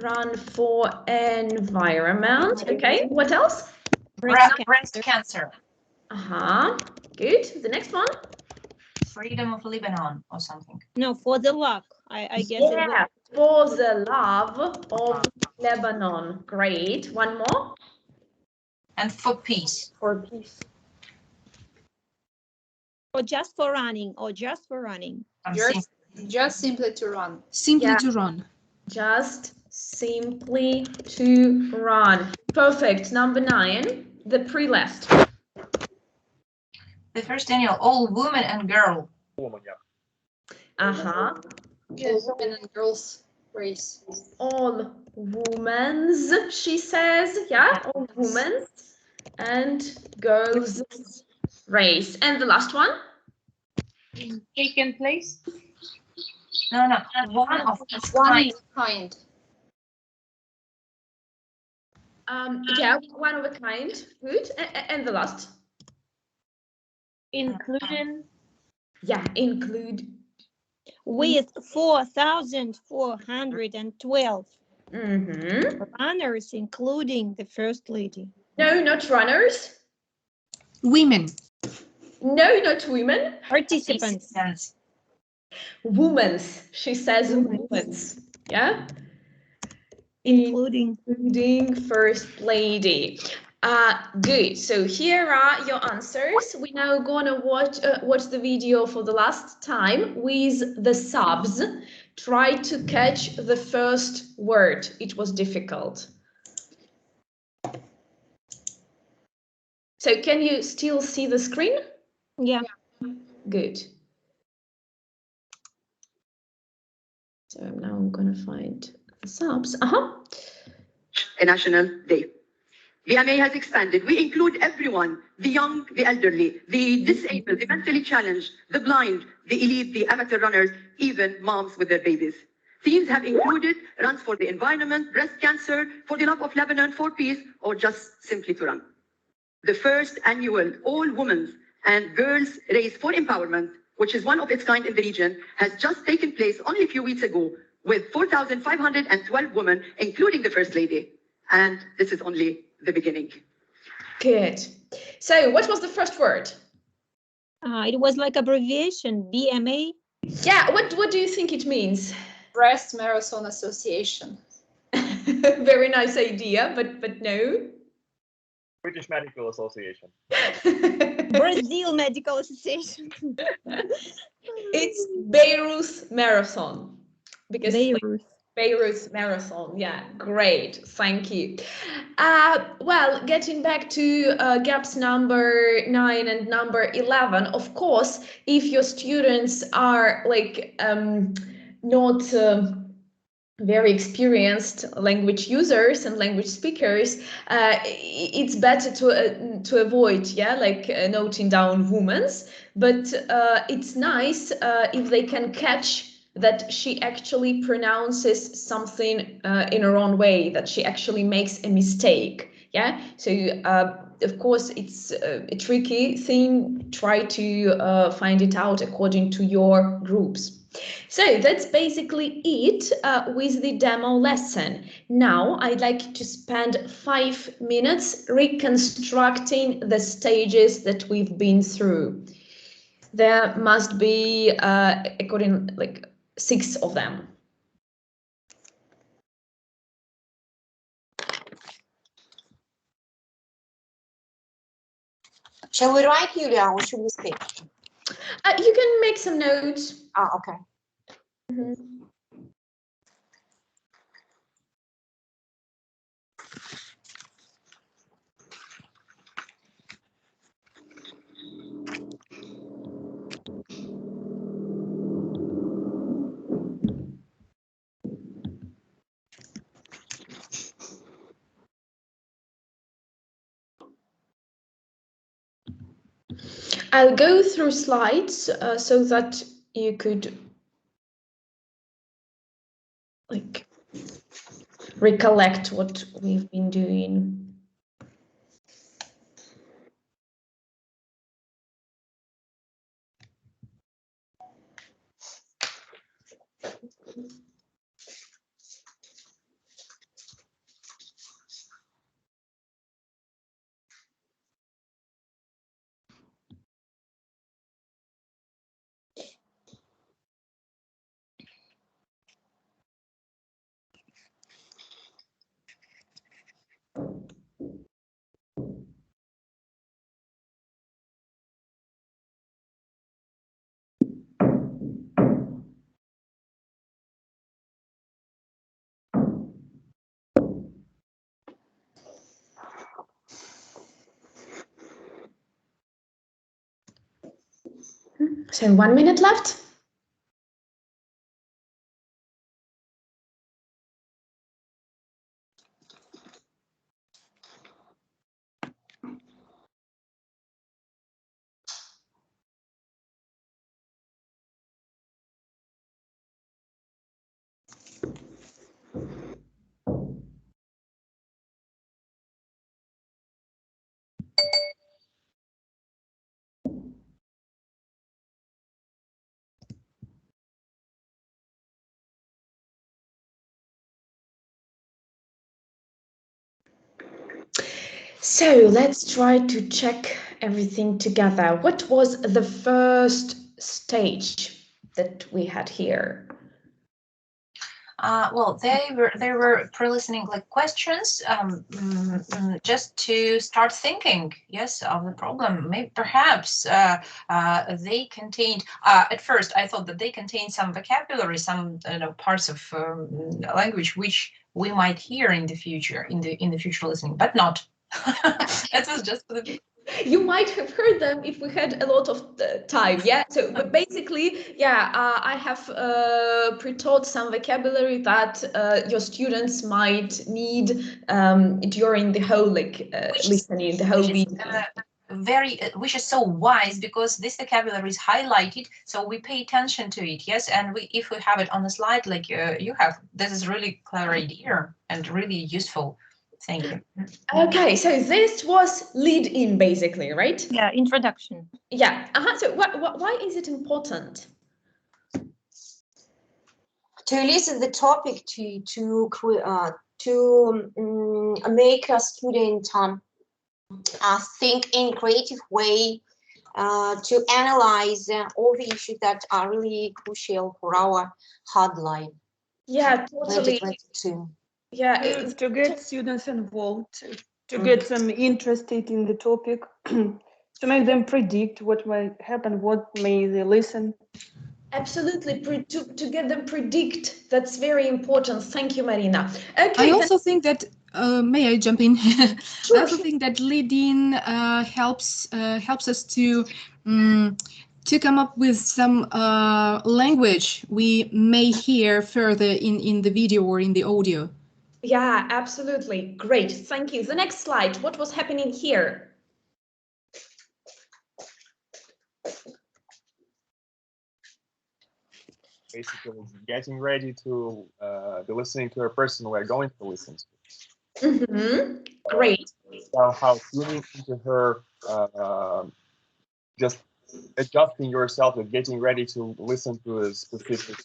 Run for environment. Okay, what else? Breast cancer. Good. The next one? Freedom of Lebanon or something. No, for the love. I guess. Yeah, for the love of Lebanon. Great. One more. And for peace. For peace. Or just for running. Or just for running. Just simply to run. Simply to run. Just simply to run. Perfect. Number 9. The pre-last. The first annual All Women and Girl. Woman, yeah. Yes. All women and girls race. All women's, she says. Yeah, all women's and girls race. And the last one? Taken place? No, one of its kind. Yeah, one of a kind. Good. And the last? Including. Yeah, include. with 4,412 runners, including the First Lady. No, not runners. Women. No, not women. Participants. Women's. She says women's. Yeah. Including First Lady. Good. So here are your answers. We're now gonna watch the video for the last time with the subs. Try to catch the first word. It was difficult. So can you still see the screen? Yeah. Good. So now I'm gonna find the subs. A national day. The MA has expanded. We include everyone, the young, the elderly, the disabled, the mentally challenged, the blind, the elite, the amateur runners, even moms with their babies. Themes have included runs for the environment, breast cancer, for the love of Lebanon, for peace, or just simply to run. The first annual All Women's and Girls Race for Empowerment, which is one of its kind in the region, has just taken place only a few weeks ago with 4,512 women, including the First Lady. And this is only the beginning. Good. So what was the first word? It was like abbreviation, BMA. Yeah, what do you think it means? Breast Marathon Association. Very nice idea, but no. British Medical Association. Brazil Medical Association. It's Beirut Marathon. Because Beirut Marathon, yeah, great, thank you. Well, getting back to gaps number 9 and number 11, of course, if your students are like not very experienced language users and language speakers, it's better to avoid, yeah, like noting down women's, but it's nice if they can catch that she actually pronounces something in her own way, that she actually makes a mistake. Yeah, so of course it's a tricky thing. Try to find it out according to your groups. So that's basically it with the demo lesson. Now I'd like to spend 5 minutes reconstructing the stages that we've been through. There must be according like 6 of them. Shall we write, Julia, or should we speak? You can make some notes. Okay. I'll go through slides so that you could like recollect what we've been doing. So 1 minute left. So let's try to check everything together. What was the first stage that we had here? Well, they were pre-listening like questions, just to start thinking, yes, of the problem. Maybe perhaps they contained. At first, I thought that they contained some vocabulary, some parts of language which we might hear in the future, in the future listening, but not. That was just for the. You might have heard them if we had a lot of time, yeah. So, but basically, yeah, I have pre-taught some vocabulary that your students might need during the whole listening, the whole video. Which is so wise, because this vocabulary is highlighted, so we pay attention to it. Yes, and if we have it on the slide like you have, this is really clever idea and really useful. Thank you. Okay, so this was lead in, basically, right? Yeah, introduction. Yeah. So why is it important to elicit the topic, to make a student think in creative way, to analyze all the issues that are really crucial for our hard life? Yeah, totally. 2022. Yeah, to get students involved, to get them interested in the topic, to make them predict what might happen, what may they listen. Absolutely, to get them predict. That's very important. Thank you, Marina. Okay. I also think that, may I jump in? Sure. I also think that lead-in helps us to come up with some language we may hear further in the video or in the audio. Yeah, absolutely. Great. Thank you. The next slide. What was happening here? Basically, getting ready to be listening to a person we're going to listen to. Great. So how tuning into her, just adjusting yourself and getting ready to listen to a specific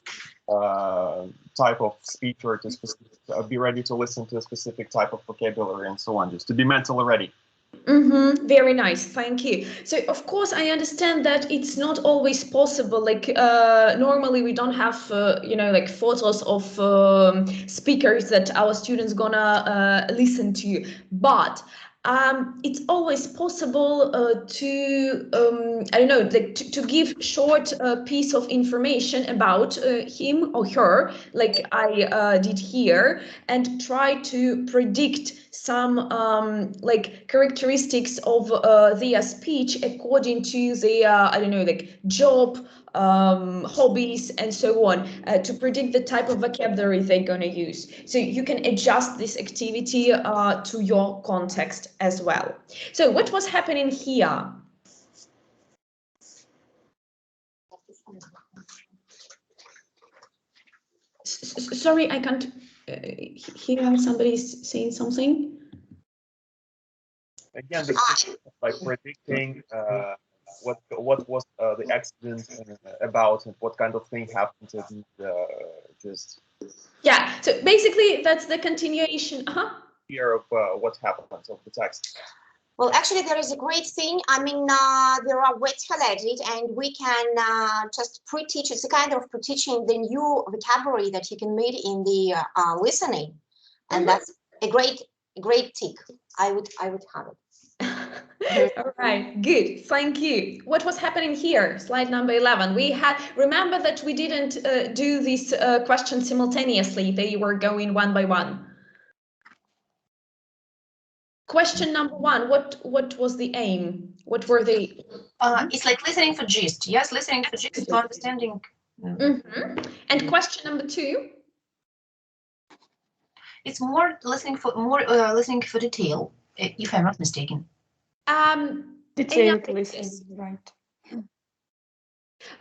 type of speech, or to be ready to listen to a specific type of vocabulary and so on, just to be mentally ready. Very nice, thank you. So of course I understand that it's not always possible, like normally we don't have like photos of speakers that our students gonna listen to, but it's always possible to I don't know, like to give short piece of information about him or her, like I did here, and try to predict some like characteristics of their speech according to their I don't know, like job, hobbies, and so on, to predict the type of vocabulary they're going to use. So you can adjust this activity to your context as well. So what was happening here? Sorry, I can't hear. Somebody's saying something. Again, by predicting what was the accident about, and what kind of thing happened, and just yeah. So basically, that's the continuation. Here of what happened of the text. Well, actually, there is a great thing. I mean, there are words highlighted, and we can just pre-teach. It's a kind of pre-teaching the new vocabulary that you can meet in the listening, and that's a great tick. I would have it. All right, good, thank you. What was happening here? Slide number 11. We had, remember that we didn't do these questions simultaneously. They were going one by one. Question number 1, what was the aim? What were they? It's like listening for gist. Yes, listening for gist, for understanding. And question number 2? It's more listening for detail, if I'm not mistaken. Detailed listening, right?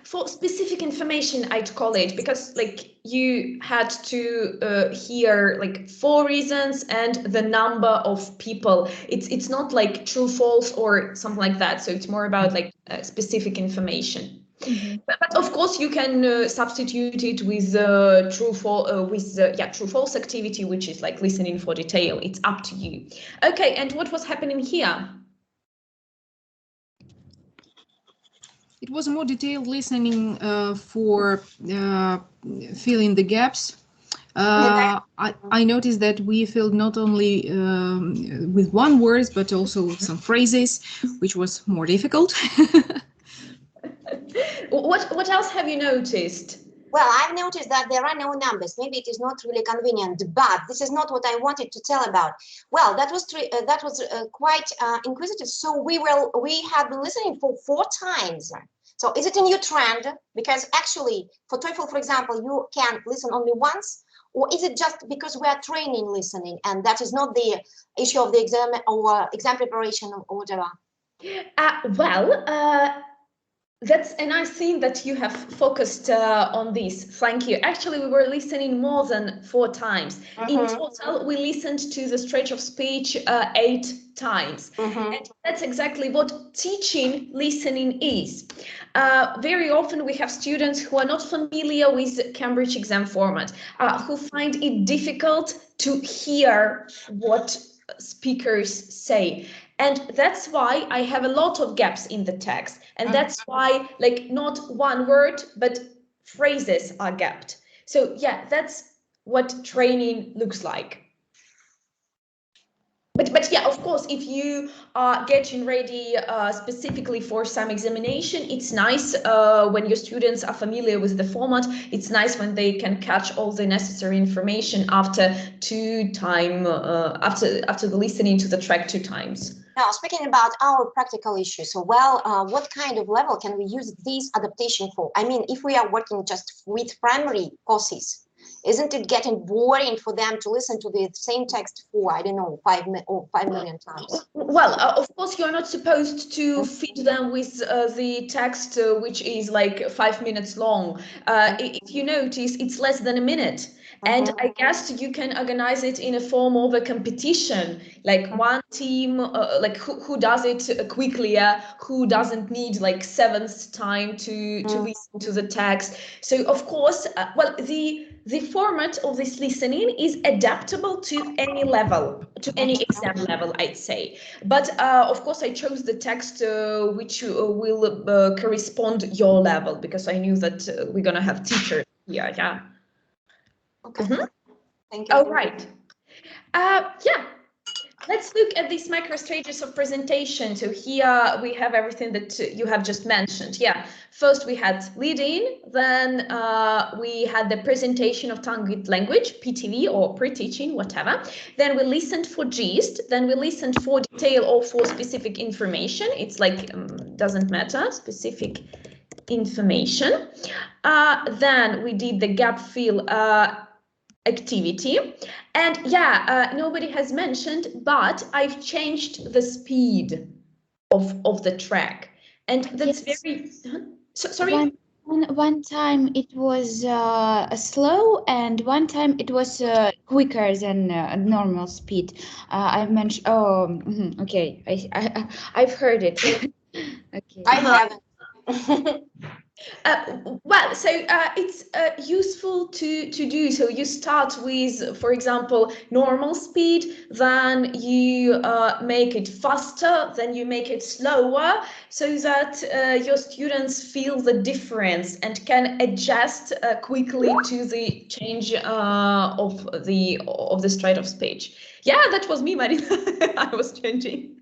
For specific information, I'd call it, because like you had to hear like 4 reasons and the number of people. It's not like true, false, or something like that. So it's more about like specific information. But of course, you can substitute it with true-false activity, which is like listening for detail. It's up to you. Okay, and what was happening here? It was more detailed listening for filling the gaps. I noticed that we filled not only with one word, but also some phrases, which was more difficult. What else have you noticed? Well, I've noticed that there are no numbers. Maybe it is not really convenient, but this is not what I wanted to tell about. Well, that was quite inquisitive. So we have been listening for 4 times. So is it a new trend? Because actually, for TOEFL, for example, you can listen only once, or is it just because we are training listening, and that is not the issue of the exam or exam preparation or whatever? That's a nice thing that you have focused on this. Thank you. Actually, we were listening more than 4 times. In total, we listened to the stretch of speech 8 times. And that's exactly what teaching listening is. Very often we have students who are not familiar with Cambridge exam format, who find it difficult to hear what speakers say. And that's why I have a lot of gaps in the text. And that's why, like, not one word, but phrases are gapped. So yeah, that's what training looks like. But yeah, of course, if you are getting ready specifically for some examination, it's nice when your students are familiar with the format. It's nice when they can catch all the necessary information after after the listening to the track 2 times. Now, speaking about our practical issues, so what kind of level can we use this adaptation for? I mean, if we are working just with primary courses, isn't it getting boring for them to listen to the same text for, I don't know, 5 million times? Well, of course, you're not supposed to feed them with the text, which is like 5 minutes long. If you notice, it's less than a minute. And I guess you can organize it in a form of a competition, like one team, like who does it quickly, who doesn't need like 7th time to listen to the text. So of course, well, the format of this listening is adaptable to any level, to any exam level, I'd say. But of course, I chose the text which will correspond your level, because I knew that we're gonna have teachers here, yeah. Okay. Thank you. All right. Yeah. Let's look at these microstages of presentation. So here we have everything that you have just mentioned. Yeah. First we had lead-in, then we had the presentation of target language, PTV or pre-teaching, whatever. Then we listened for gist. Then we listened for detail or for specific information. It's like doesn't matter, specific information. Then we did the gap fill activity, and yeah, nobody has mentioned, but I've changed the speed of the track, and that's very sorry. One time it was slow, and one time it was quicker than normal speed. I've mentioned. Oh, okay. I've heard it. Okay. I haven't. Well, so it's useful to do. So you start with, for example, normal speed, then you make it faster, then you make it slower, so that your students feel the difference and can adjust quickly to the change of the stride of speech. Yeah, that was me, Marina. I was changing.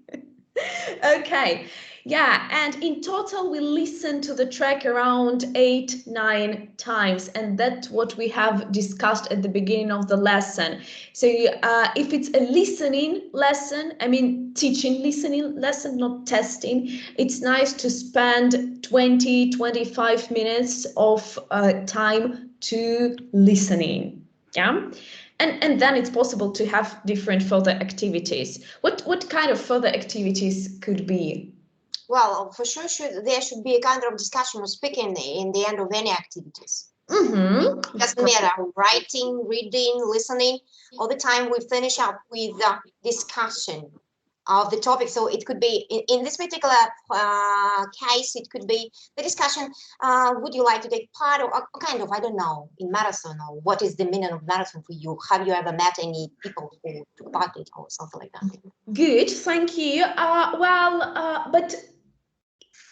Okay. Yeah, and in total, we listened to the track around 8-9 times, and that's what we have discussed at the beginning of the lesson. So if it's a listening lesson, I mean teaching listening lesson, not testing, it's nice to spend 20-25 minutes of time to listening. Yeah. And then it's possible to have different further activities. What kind of further activities could be? Well, for sure, there should be a kind of discussion or speaking in the end of any activities. It doesn't matter, writing, reading, listening. All the time we finish up with discussion. of the topic. So it could be in this particular case, it could be the discussion, would you like to take part, or kind of, I don't know, in marathon, or what is the meaning of marathon for you? Have you ever met any people who took part in it or something like that? Good, thank you. But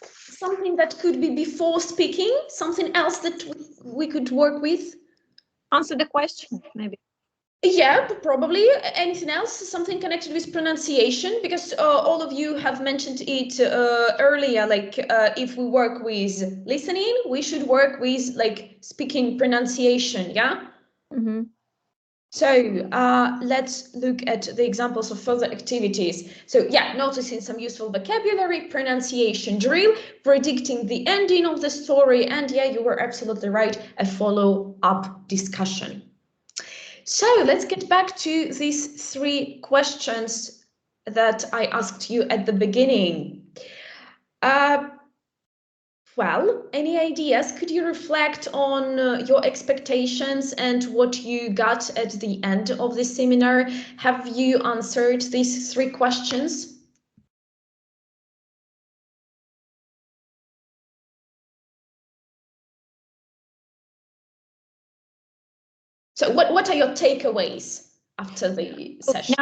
something that could be before speaking, something else that we could work with? Answer the question, maybe. Yeah, probably. Anything else? Something connected with pronunciation? Because all of you have mentioned it earlier, like if we work with listening, we should work with like speaking pronunciation, yeah? Mm-hmm. So let's look at the examples of further activities. So yeah, noticing some useful vocabulary, pronunciation drill, predicting the ending of the story, and yeah, you were absolutely right, a follow-up discussion. So let's get back to these 3 questions that I asked you at the beginning. Well, any ideas? Could you reflect on your expectations and what you got at the end of the seminar? Have you answered these 3 questions? So what are your takeaways after the session?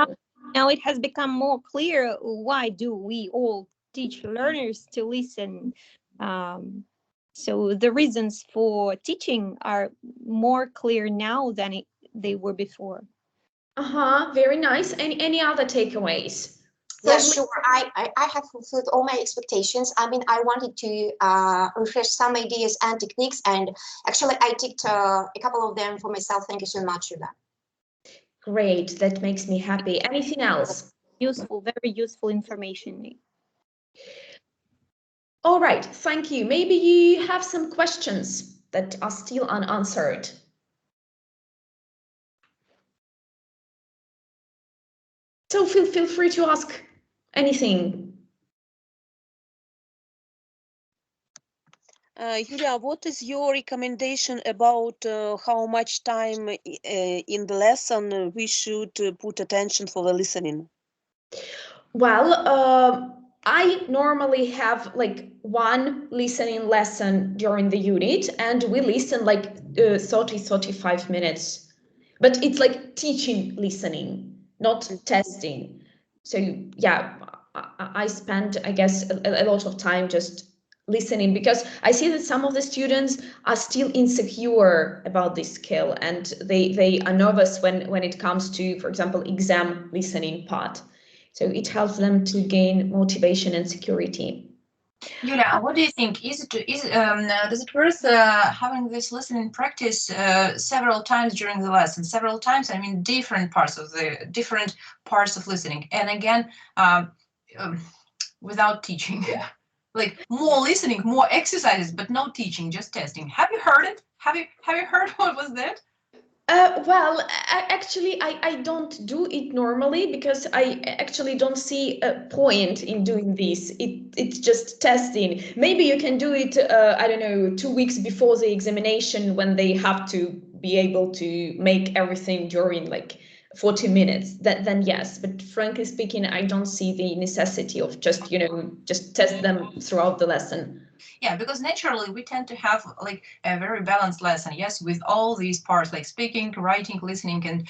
Now it has become more clear why do we all teach learners to listen. So the reasons for teaching are more clear now than they were before. Very nice. Any other takeaways? Yeah, sure. I have fulfilled all my expectations. I mean, I wanted to refresh some ideas and techniques, and actually I ticked a couple of them for myself. Thank you so much, Yuda. Great, that makes me happy. Anything else? Useful, very useful information. All right, thank you. Maybe you have some questions that are still unanswered. So feel free to ask anything. Yulia, what is your recommendation about how much time in the lesson we should put attention for the listening? Well, I normally have like 1 listening lesson during the unit, and we listen like 30-35 minutes. But it's like teaching listening, not testing. So yeah, I spend, I guess, a lot of time just listening, because I see that some of the students are still insecure about this skill, and they are nervous when it comes to, for example, exam listening part. So it helps them to gain motivation and security. Yulia, what do you think? Does it worth having this listening practice several times during the lesson? Several times, I mean, different parts of listening, and again, without teaching, like more listening, more exercises, but no teaching, just testing. Have you heard it? Have you heard what was that? Well, actually, I don't do it normally, because I actually don't see a point in doing this. It's just testing. Maybe you can do it, I don't know, 2 weeks before the examination, when they have to be able to make everything during like 40 minutes. Then yes, but frankly speaking, I don't see the necessity of just, just test them throughout the lesson. Yeah, because naturally we tend to have like a very balanced lesson, yes, with all these parts like speaking, writing, listening, and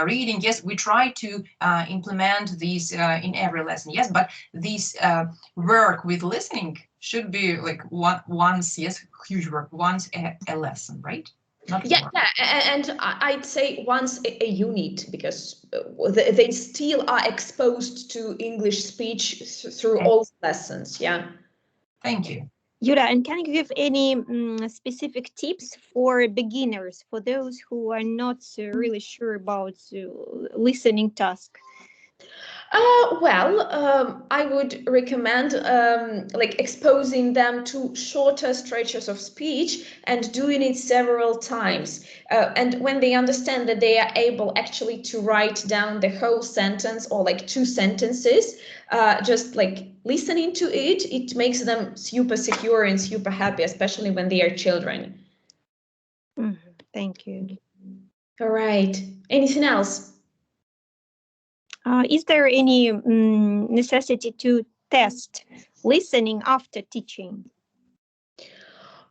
reading. Yes, we try to implement these in every lesson, yes, but this work with listening should be like once, yes, huge work, once a lesson, right? Yeah, and I'd say once a unit, because they still are exposed to English speech through all lessons, yeah. Thank you. Yulia, and can you give any specific tips for beginners, for those who are not really sure about listening task? Well, I would recommend like exposing them to shorter stretches of speech and doing it several times. And when they understand that they are able actually to write down the whole sentence or like 2 sentences, just like listening to it, it makes them super secure and super happy, especially when they are children. Thank you. All right. Anything else? Is there any necessity to test listening after teaching?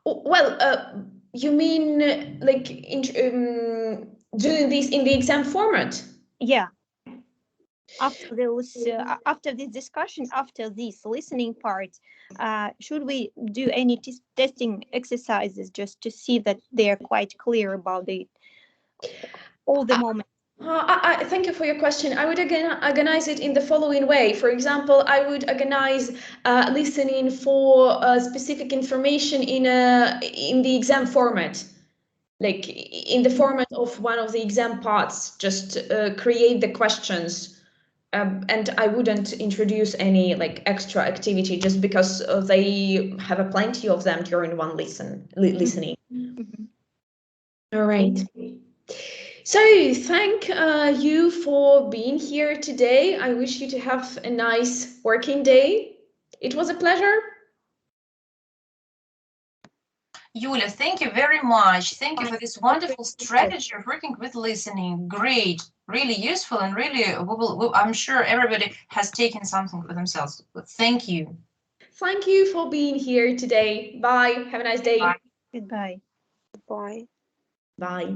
Well, you mean like doing this in the exam format? Yeah. After this discussion, after this listening part, should we do any testing exercises just to see that they are quite clear about all the moments? I thank you for your question. I would again organize it in the following way. For example, I would organize listening for specific information in the exam format, like in the format of one of the exam parts. Just create the questions. And I wouldn't introduce any like extra activity just because they have a plenty of them during one listening. Mm-hmm. All right. So thank you for being here today. I wish you to have a nice working day. It was a pleasure. Yulia, thank you very much. Thank you for this wonderful strategy of working with listening. Great, really useful, and really, I'm sure everybody has taken something for themselves. Thank you. Thank you for being here today. Bye. Have a nice day. Bye. Goodbye. Bye. Bye.